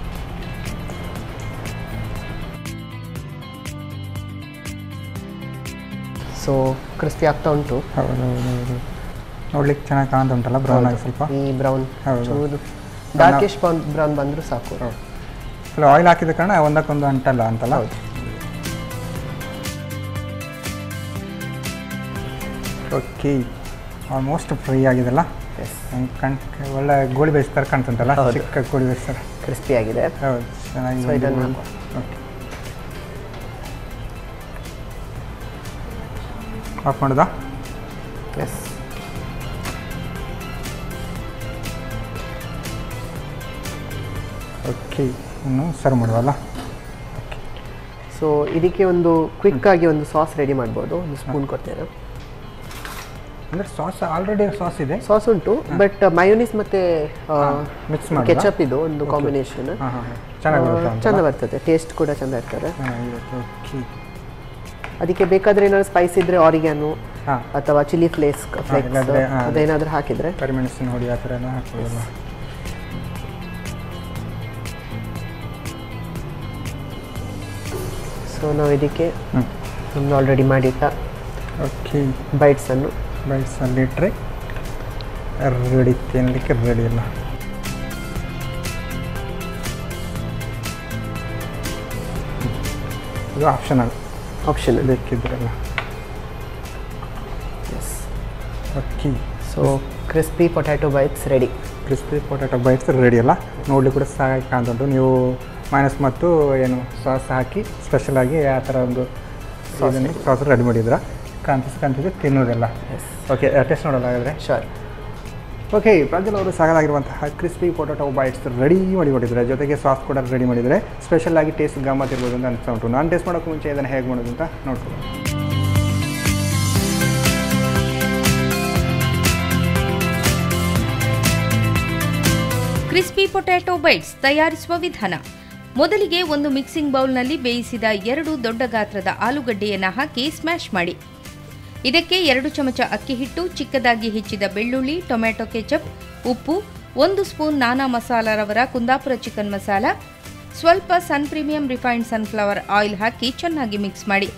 ಸೊ ಕ್ರಿಸ್ಪಿ ಆಗ್ತಾ ಉಂಟು. ಹೌದು. ನೋಡ್ಲಿಕ್ಕೆ ಚೆನ್ನಾಗಿ ಕಾಣ್ತಾ ಉಂಟಲ್ಲ? ಬ್ರೌನ್ ಆಗಿ ಸ್ವಲ್ಪ. ಈ ಬ್ರೌನ್ ಹೌದು. ಡಾರ್ಕಿಶ್ ಬ್ರೌನ್ ಬಂದರೂ ಸಾಕು. ಅಲ್ಲ, ಆಯಿಲ್ ಹಾಕಿದ ಕಾರಣ ಒಂದಕ್ಕೊಂದು ಅಂಟಲ್ಲ ಅಂತಲ್ಲ? ಹೌದು. ಓಕೆ. ಆಲ್ಮೋಸ್ಟ್ ಫ್ರೈ ಆಗಿದೆಲ್ಲ? ಎಸ್. ಒಳ್ಳೆ ಗೋಳಿ ಬೇಯಿಸ್ತಾರೆ ಕಾಣ್ತುಂಟಲ್ಲ? ಚಿಕ್ಕ ಗೋಳಿ ಬೇಯಿಸ್ತಾರೆ. ಕ್ರಿಸ್ಪಿ ಆಗಿದೆ. ಹೌದು, ಚೆನ್ನಾಗಿ. ಓಕೆ. ಆಫ್ ಮಾಡೋದಾ? ಎಸ್. ಓಕೆ. ಇನ್ನು ಸರ್ವ್ ಮಾಡುವಲ್ಲ? ಸೊ ಇದಕ್ಕೆ ಒಂದು ಕ್ವಿಕ್ ಆಗಿ ಒಂದು ಸಾಸ್ ರೆಡಿ ಮಾಡ್ಬೋದು. ಒಂದು ಸ್ಪೂನ್ ಕೊಡ್ತೇನೆ. ಅಂದರೆ ಸಾಸ್ ಆಲ್ರೆಡಿ ಸಾಸ್ ಇದೆ? ಸಾಸ್ ಉಂಟು, ಬಟ್ ಮಯೋನೀಸ್ ಮತ್ತೆ ಮಿಕ್ಸ್ ಮಾಡಿ ಕೆಚಪ್ ಇದು ಒಂದು ಕಾಂಬಿನೇಷನ್ ಚೆಂದ ಬರ್ತದೆ. ಟೇಸ್ಟ್ ಕೂಡ ಚೆಂದ ಇರ್ತದೆ. ಓಕೆ. ಅದಕ್ಕೆ ಬೇಕಾದರೆ ಏನಾದ್ರು ಸ್ಪೈಸ್ ಇದ್ದರೆ ಆರಿಗ್ಯಾನೋ ಅಥವಾ ಚಿಲ್ಲಿ ಫ್ಲೇಕ್ಸ್ ಅದೇನಾದರೂ ಹಾಕಿದರೆ. ಕರಿಮೆಣಸಿನ ಹುಡಿ ಆ ಥರ ಎಲ್ಲ ಹಾಕ್ಬೋದಲ್ಲ? ಸೊ ನಾವು ಇದಕ್ಕೆ ನಮ್ಮದು ಆಲ್ರೆಡಿ ಮಾಡಿಟ್ಟ ಓಕೆ ಬೈಟ್ಸನ್ನು ಇಟ್ಟರೆ ರೆಡಿ, ತಿನ್ನಲಿಕ್ಕೆ ರೆಡಿ ಇಲ್ಲ. ಇದು ಆಪ್ಷನ್ ಬೇಕಿದ್ರಲ್ಲ? Yes. Okay. So crispy potato bites ready. Crispy potato bites ready ಅಲ್ಲ? ನೋಡಲಿಕ್ಕೆ ಕೂಡ ಸಾಕಾಗಿ ಕಾಣ್ತುಂಟು. ನೀವು ಮೈನಸ್ ಮತ್ತು ಏನು ಸಾಸ್ ಹಾಕಿ ಸ್ಪೆಷಲಾಗಿ ಆ ಥರ ಒಂದು ಸಾಸ್ ರೆಡಿ ಮಾಡಿದ್ರ ಕಾಣ್ತಿದೆ ತಿನ್ನೋದೆಲ್ಲ. ಓಕೆ, ಟೇಸ್ಟ್ ನೋಡೋಲ್ಲ ಹಾಗಾದರೆ? ಶೋರ್. ಓಕೆ, ಪ್ರಜ್ವಲ್ ಅವರು ಸಾಗಲಾಗಿರುವಂತಹ ಕ್ರಿಸ್ಪಿ ಪೊಟ್ಯಾಟೊ ಬೈಟ್ಸ್ ರೆಡಿ ಮಾಡಿಕೊಂಡಿದ್ದಾರೆ. ಜೊತೆಗೆ ಸಾಸ್ ಕೂಡ ರೆಡಿ ಮಾಡಿದರೆ ಸ್ಪೆಷಲಾಗಿ ಟೇಸ್ಟ್ ಗಮ್ಮತ್ತಿರ್ಬೋದು ಅಂತ ಅನಿಸ್ತಾ ಉಂಟು. ನಾನು ಟೇಸ್ಟ್ ಮಾಡೋಕ್ಕೆ ಮುಂಚೆ ಇದನ್ನು ಹೇಗೆ ಮಾಡೋದು ಅಂತ ನೋಡ್ಕೊಳ್ಳಿ. ಕ್ರಿಸ್ಪಿ ಪೊಟ್ಯಾಟೊ ಬೈಟ್ಸ್ ತಯಾರಿಸುವ ವಿಧಾನ. ಮೊದಲಿಗೆ ಒಂದು ಮಿಕ್ಸಿಂಗ್ ಬೌಲ್ನಲ್ಲಿ ಬೇಯಿಸಿದ 2 ದೊಡ್ಡ ಗಾತ್ರದ ಆಲೂಗಡ್ಡೆಯನ್ನು ಹಾಕಿ ಸ್ಮ್ಯಾಶ್ ಮಾಡಿ. ಇದಕ್ಕೆ 2 ಚಮಚ ಅಕ್ಕಿ ಹಿಟ್ಟು, ಚಿಕ್ಕದಾಗಿ ಹೆಚ್ಚಿದ ಬೆಳ್ಳುಳ್ಳಿ, ಟೊಮ್ಯಾಟೊ ಕೆಚಪ್, ಉಪ್ಪು, 1 ಸ್ಪೂನ್ ನಾನಾ ಮಸಾಲ ರವರ ಕುಂದಾಪುರ ಚಿಕನ್ ಮಸಾಲ, ಸ್ವಲ್ಪ ಸನ್ ಪ್ರೀಮಿಯಂ ರಿಫೈನ್ಡ್ ಸನ್ಫ್ಲವರ್ ಆಯಿಲ್ ಹಾಕಿ ಚೆನ್ನಾಗಿ ಮಿಕ್ಸ್ ಮಾಡಿ.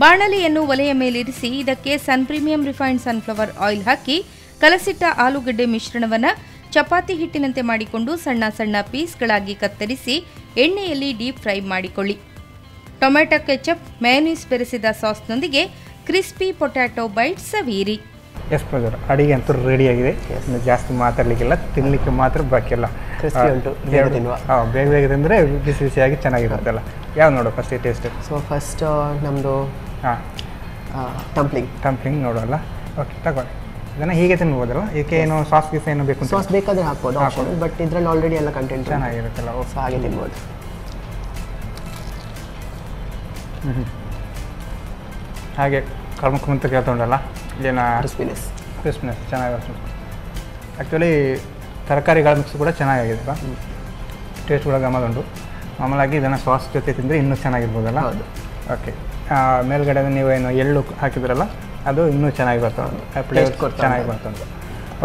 ಬಾಣಲೆಯನ್ನು ಒಲೆಯ ಮೇಲಿರಿಸಿ ಇದಕ್ಕೆ ಸನ್ ಪ್ರೀಮಿಯಂ ರಿಫೈನ್ಡ್ ಸನ್ಫ್ಲವರ್ ಆಯಿಲ್ ಹಾಕಿ ಕಲಸಿಟ್ಟ ಆಲೂಗಡ್ಡೆ ಮಿಶ್ರಣವನ್ನು ಚಪಾತಿ ಹಿಟ್ಟಿನಂತೆ ಮಾಡಿಕೊಂಡು ಸಣ್ಣ ಸಣ್ಣ ಪೀಸ್ಗಳಾಗಿ ಕತ್ತರಿಸಿ ಎಣ್ಣೆಯಲ್ಲಿ ಡೀಪ್ ಫ್ರೈ ಮಾಡಿಕೊಳ್ಳಿ. ಟೊಮೆಟೊ ಕೆಚಪ್, ಮೇಯೋನೀಸ್ ಬೆರೆಸಿದ ಸಾಸ್ನೊಂದಿಗೆ ಕ್ರಿಸ್ಪಿ ಪೊಟ್ಯಾಟೊ ಬೈಟ್ಸ್ ಸವಿಯಿರಿ. ಎಸ್ ಬ್ರದರ್, ಅಡಿಗೆ ಅಂತೂ ರೆಡಿಯಾಗಿದೆ. ಜಾಸ್ತಿ ಮಾತಾಡಲಿಕ್ಕಿಲ್ಲ, ತಿನ್ನಲಿಕ್ಕೆ ಮಾತ್ರ ಬಾಕಿಲ್ಲ. ಉಂಟು, ಬೇಗ ಬೇಗ ತಿಂದರೆ ಬಿಸಿ ಬಿಸಿಯಾಗಿ ಚೆನ್ನಾಗಿರುತ್ತಲ್ಲ. ಯಾವ್ದು ನೋಡೋ ಫಸ್ಟ್ ಟೇಸ್ಟ್? ಸೊ ಫಸ್ಟ್ ನಮ್ಮದು ಟಂಪ್ಲಿಂಗ್ ನೋಡೋಲ್ಲ. ಓಕೆ, ತಗೊಳ್ಳಿ. ಇದನ್ನು ಹೀಗೆ ತಿನ್ಬೋದಲ್ಲ? ಇದಕ್ಕೆ ಏನು ಸಾಸ್ ಗೀಸ್ ಏನು ಬೇಕು? ಸಾಸ್ ಬೇಕಾದರೆ ಹಾಕ್ಬೋದು, ಬಟ್ ಇದರಲ್ಲಿ ಆಲ್ರೆಡಿ ಎಲ್ಲ ಕಂಟೆಂಟ್ ಚೆನ್ನಾಗಿರುತ್ತಲ್ಲ. ಸೊ ಹಾಗೆ ತಿನ್ಬೋದು. ಹಾಗೆ ಕರ್ಮಕ್ಕಂತ ಕೇಳ್ಕೊಂಡಲ್ಲ, ಏನ ಕ್ರಿಸ್ಪಿನೆಸ್ ಚೆನ್ನಾಗಿರುತ್ತೆ. ಆ್ಯಕ್ಚುಲಿ ತರಕಾರಿಗಳ ಮಿಕ್ಸ್ ಕೂಡ ಚೆನ್ನಾಗಿದೆ, ಟೇಸ್ಟ್ ಕೂಡ ಗಮದುಂಟು. ಮಾಮೂಲಾಗಿ ಇದನ್ನು ಸಾಸ್ ಜೊತೆ ತಿಂದರೆ ಇನ್ನೂ ಚೆನ್ನಾಗಿರ್ಬೋದಲ್ಲ? ಹೌದು. ಓಕೆ, ಮೇಲ್ಗಡೆ ನೀವೇನು ಎಳ್ಳು ಹಾಕಿದ್ರಲ್ಲ, ಅದು ಇನ್ನೂ ಚೆನ್ನಾಗಿ ಬರ್ತದೆ, ಫ್ಲೇವರ್ ಚೆನ್ನಾಗಿ ಬರ್ತದೆ.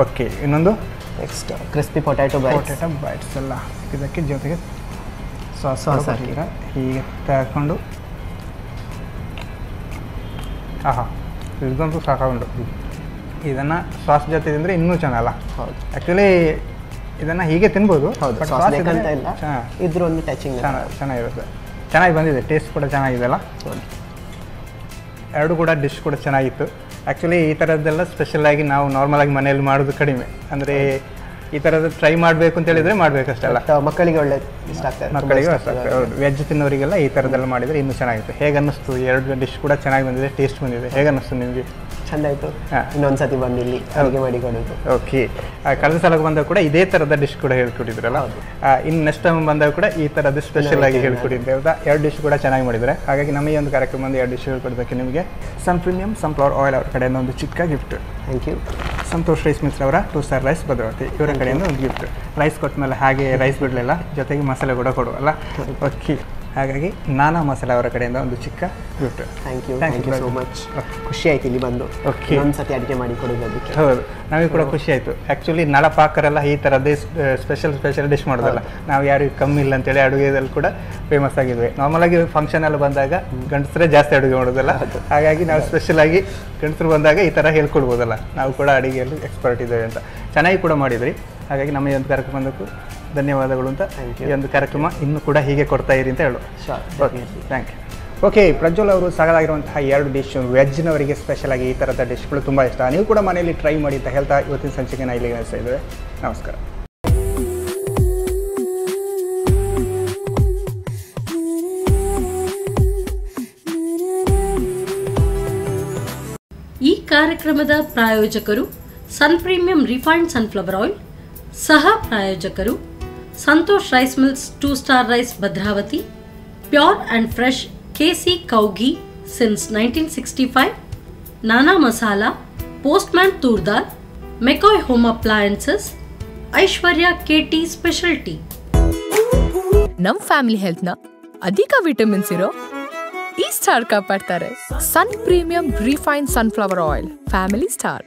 ಓಕೆ, ಇನ್ನೊಂದು ನೆಕ್ಸ್ಟ್ ಕ್ರಿಸ್ಪಿ ಪೊಟ್ಯಾಟೊ ಬೈಟ್ಸ್ ಎಲ್ಲ ಇದಕ್ಕೆ ಜೊತೆಗೆ ಸಾಸ್ ಹಾಕಿರ ಹೀಗೆ ತಗೊಂಡು ಇದಂತೂ ಸಾಕಾಗುಂಟು. ಇದನ್ನು ಸಾಸ್ ಜೊತೆ ತಿಂದರೆ ಇನ್ನೂ ಚೆನ್ನಾಗಲ್ಲ? ಹೌದು. ಆ್ಯಕ್ಚುಲಿ ಇದನ್ನು ಹೀಗೆ ತಿನ್ಬೋದು, ಇದ್ರ ಒಂದು ಟಚಿಂಗ್ ಚೆನ್ನಾಗಿರುತ್ತೆ. ಚೆನ್ನಾಗಿ ಬಂದಿದೆ, ಟೇಸ್ಟ್ ಕೂಡ ಚೆನ್ನಾಗಿದೆಲ್ಲ. ಎರಡು ಕೂಡ ಡಿಶ್ ಕೂಡ ಚೆನ್ನಾಗಿತ್ತು. ಆ್ಯಕ್ಚುಲಿ ಈ ಥರದ್ದೆಲ್ಲ ಸ್ಪೆಷಲಾಗಿ ನಾವು ನಾರ್ಮಲಾಗಿ ಮನೆಯಲ್ಲಿ ಮಾಡೋದು ಕಡಿಮೆ. ಅಂದರೆ ಈ ಥರದ್ದು ಟ್ರೈ ಮಾಡಬೇಕು ಅಂತ ಹೇಳಿದರೆ ಮಾಡಬೇಕಷ್ಟಲ್ಲ. ಮಕ್ಕಳಿಗೆ ಒಳ್ಳೆ ಇಷ್ಟ ಆಗ್ತದೆ, ಮಕ್ಕಳಿಗೆ ಇಷ್ಟ ಆಗ್ತದೆ. ಹೌದು, ವೆಜ್ ತಿನ್ನೋರಿಗೆಲ್ಲ ಈ ಥರದ್ದೆಲ್ಲ ಮಾಡಿದರೆ ಇನ್ನೂ ಚೆನ್ನಾಗಿತ್ತು. ಹೇಗೆ ಅನ್ನಿಸ್ತು? ಎರಡು ಡಿಶ್ ಕೂಡ ಚೆನ್ನಾಗಿ ಬಂದಿದೆ, ಟೇಸ್ಟ್ ಬಂದಿದೆ. ಹೇಗೆ ಅನ್ನಿಸ್ತು ನಿಮಗೆ? ಚೆಂದ ಆಯಿತು. ಇನ್ನೊಂದು ಸತಿ ಬಂದು ಇಲ್ಲಿ ಅಡುಗೆ ಮಾಡಿ ಕೊಡೋದು. ಓಕೆ, ಕಳೆದ ಸಲಕ್ಕೆ ಬಂದಾಗ ಕೂಡ ಇದೇ ಥರದ ಡಿಶ್ ಕೂಡ ಹೇಳ್ಕೊಟ್ಟಿದ್ರಲ್ಲ. ಇನ್ನು ನೆಕ್ಸ್ಟ್ ಟೈಮ್ ಬಂದಾಗ ಕೂಡ ಈ ಥರದ್ದು ಸ್ಪೆಷಲ್ ಆಗಿ ಹೇಳ್ಕೊಟ್ಟಿದ್ದೆ ಹೌದಾ? ಎರಡು ಡಿಶ್ ಕೂಡ ಚೆನ್ನಾಗಿ ಮಾಡಿದ್ದಾರೆ. ಹಾಗಾಗಿ ನಮಗೆ ಒಂದು ಕಾರ್ಯಕ್ರಮ ಎರಡು ಡಿಶ್ ಹೇಳ್ಕೊಡೋದಕ್ಕೆ ನಿಮಗೆ ಸನ್ ಪ್ರೀಮಿಯಂ ಸನ್ಫ್ಲವರ್ ಆಯಿಲ್ ಅವ್ರ ಕಡೆಯಿಂದ ಒಂದು ಚಿಕ್ಕ gift. Thank you. Santosh rice mills ಅವರ 2 ಸ್ಟಾರ್ ರೈಸ್ ಭದ್ರಾವತಿ ಇವರ ಕಡೆಯಿಂದ ಒಂದು ಗಿಫ್ಟ್. ರೈಸ್ ಕೊಟ್ಟ ಮೇಲೆ ಹಾಗೆ ರೈಸ್ ಬಿಡಲಿಲ್ಲ, ಜೊತೆಗೆ ಮಸಾಲೆ ಕೂಡ ಕೊಡುವಲ್ಲ. ಓಕೆ, ಹಾಗಾಗಿ ನಾನಾ ಮಸಾಲೆ ಅವರ ಕಡೆಯಿಂದ ಒಂದು ಚಿಕ್ಕ gift. Thank you so much. ಖುಷಿ ಆಯ್ತು ಇಲ್ಲಿ ಬಂದು. ಓಕೆ, ಒಂದು ಸತಿ ಅಡುಗೆ ಮಾಡಿ ಕೊಡೋದಕ್ಕೆ. ಹೌದು, ನಮಗೆ ಕೂಡ ಖುಷಿ ಆಯಿತು. ಆ್ಯಕ್ಚುಲಿ ನಳಪಾಕರೆಲ್ಲ ಈ ಥರದ್ದೇ ಸ್ಪೆಷಲ್ ಡಿಶ್ ಮಾಡೋದಲ್ಲ. ನಾವು ಯಾರಿಗೂ ಕಮ್ಮಿ ಇಲ್ಲ ಅಂತೇಳಿ ಅಡುಗೆದಲ್ಲಿ ಕೂಡ ಫೇಮಸ್ ಆಗಿದ್ವಿ. ನಾರ್ಮಲಾಗಿ ಫಂಕ್ಷನ್ ಎಲ್ಲ ಬಂದಾಗ ಗಂಡಸರೇ ಜಾಸ್ತಿ ಅಡುಗೆ ಮಾಡೋದಲ್ಲ. ಹಾಗಾಗಿ ನಾವು ಸ್ಪೆಷಲಾಗಿ ಗಂಡಸರು ಬಂದಾಗ ಈ ಥರ ಹೇಳ್ಕೊಡ್ಬೋದಲ್ಲ, ನಾವು ಕೂಡ ಅಡುಗೆಯಲ್ಲಿ ಎಕ್ಸ್ಪರ್ಟ್ ಇದ್ದೇವೆ ಅಂತ. ಚೆನ್ನಾಗಿ ಕೂಡ ಮಾಡಿದ್ರಿ. ಹಾಗಾಗಿ ನಮ್ಮ ಈ ಒಂದು ಕಾರ್ಯಕ್ರಮ ಬಂದಕ್ಕೂ ಧನ್ಯವಾದಗಳು ಅಂತ. ಈ ಒಂದು ಕಾರ್ಯಕ್ರಮ ಇನ್ನೂ ಕೂಡ ಹೀಗೆ ಕೊಡ್ತಾ ಇರಿ ಅಂತ ಹೇಳು. Thank you. ಓಕೆ, ಪ್ರಜ್ವಲ್ ಅವರು ಸಾಗಲಾಗಿರುವಂತಹ 2 ಡಿಶ್ ವೆಜ್ನವರಿಗೆ ಸ್ಪೆಷಲಾಗಿ ಈ ಥರದ ಡಿಶ್ಗಳು ತುಂಬ ಇಷ್ಟ. ನೀವು ಕೂಡ ಮನೆಯಲ್ಲಿ ಟ್ರೈ ಮಾಡಿ ಅಂತ ಹೇಳ್ತಾ ಇವತ್ತಿನ ಸಂಚಿಕೆನ ಇಲ್ಲಿಗೆ ನಡೆಸ್ತಾ ಇದ್ದೇವೆ. ನಮಸ್ಕಾರ. ಈ ಕಾರ್ಯಕ್ರಮದ ಪ್ರಾಯೋಜಕರು Sun premium refined sunflower oil, ಸಹ ಪ್ರಾಯೋಜಕರು Santosh rice mills 2 star rice Bhadravati, pure and fresh KC cow ghee since 1965, Nana masala, postman toor dal, McCoy home appliances, Aishwarya KT specialty. ನಮ್ಮ ಫ್ಯಾಮಿಲಿ ಹೆಲ್ತ್ನ ಅಧಿಕ ವಿಟಮಿನ್ಸ್ ಇರೋ ಈ ಸ್ಟಾರ್ ಕಾಪಾಡ್ತಾರೆ. Sun premium refined sunflower oil, family star.